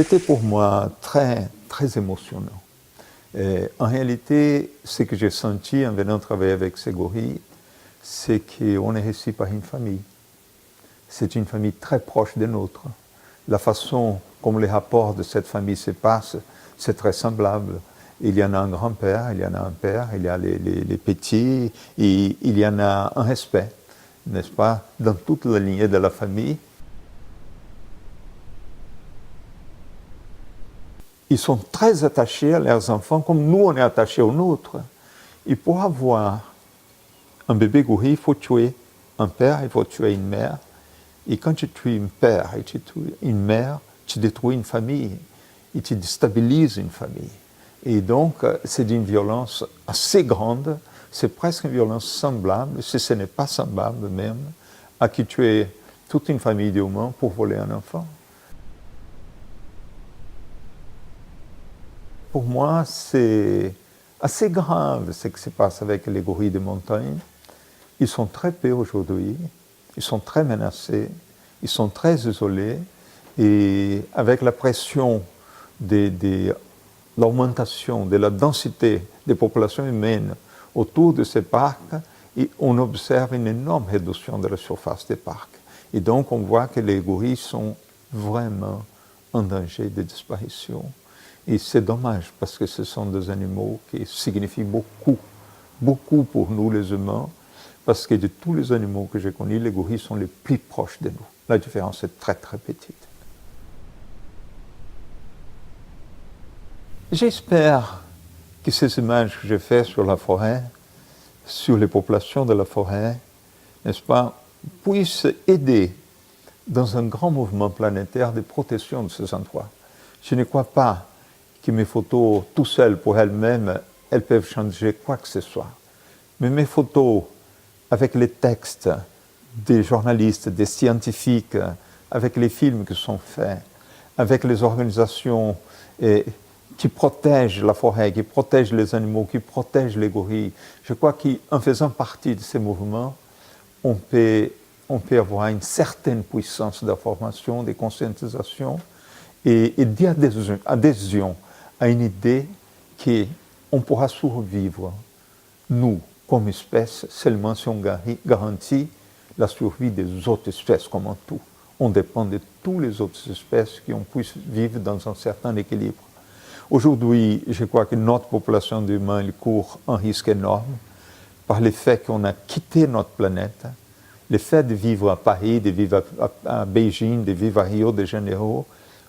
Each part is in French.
C'était pour moi très, très émotionnant. Et en réalité, ce que j'ai senti en venant travailler avec ces gorilles, c'est qu'on est réussi par une famille. C'est une famille très proche des nôtres. La façon comme les rapports de cette famille se passent, c'est très semblable. Il y en a un grand-père, il y en a un père, il y a les petits, et il y en a un respect, n'est-ce pas, dans toute la lignée de la famille. Ils sont très attachés à leurs enfants comme nous, on est attachés aux nôtres. Et pour avoir un bébé gorille, il faut tuer un père, il faut tuer une mère. Et quand tu tues un père et tu tues une mère, tu détruis une famille et tu déstabilises une famille. Et donc, c'est d'une violence assez grande, c'est presque une violence semblable, si ce n'est pas semblable même, à qui tuer toute une famille d'humains pour voler un enfant. Pour moi, c'est assez grave ce qui se passe avec les gorilles de montagne. Ils sont très peu aujourd'hui, ils sont très menacés, ils sont très isolés, et avec la pression de l'augmentation de la densité des populations humaines autour de ces parcs, on observe une énorme réduction de la surface des parcs. Et donc on voit que les gorilles sont vraiment en danger de disparition. Et c'est dommage parce que ce sont des animaux qui signifient beaucoup, beaucoup pour nous les humains, parce que de tous les animaux que j'ai connus, les gorilles sont les plus proches de nous. La différence est très très petite. J'espère que ces images que j'ai faites sur la forêt, sur les populations de la forêt, n'est-ce pas, puissent aider dans un grand mouvement planétaire de protection de ces endroits. Je ne crois pas que mes photos, tout seules pour elles-mêmes, elles peuvent changer quoi que ce soit. Mais mes photos, avec les textes des journalistes, des scientifiques, avec les films qui sont faits, avec les organisations qui protègent la forêt, qui protègent les animaux, qui protègent les gorilles, je crois qu'en faisant partie de ces mouvements, on peut avoir une certaine puissance d'information, de conscientisation et d'adhésion à une idée qu'on pourra survivre, nous, comme espèce, seulement si on garantit la survie des autres espèces comme un tout. On dépend de toutes les autres espèces qui puissent vivre dans un certain équilibre. Aujourd'hui, je crois que notre population d'humains court un risque énorme par le fait qu'on a quitté notre planète, le fait de vivre à Paris, de vivre à Beijing, de vivre à Rio de Janeiro.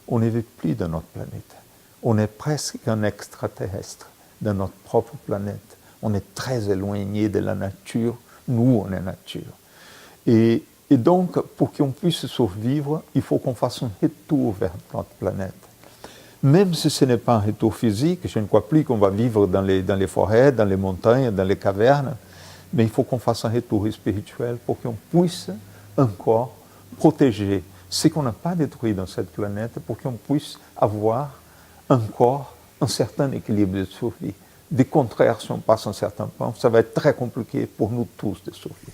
On ne vit plus dans notre planète. On est presque un extraterrestre dans notre propre planète. On est très éloigné de la nature. Nous, on est nature. Et donc, pour qu'on puisse survivre, il faut qu'on fasse un retour vers notre planète. Même si ce n'est pas un retour physique, je ne crois plus qu'on va vivre dans les forêts, dans les montagnes, dans les cavernes, mais il faut qu'on fasse un retour spirituel pour qu'on puisse encore protéger ce qu'on n'a pas détruit dans cette planète, pour qu'on puisse avoir encore un certain équilibre de survie. Du contraire, si on passe un certain temps, ça va être très compliqué pour nous tous de survivre.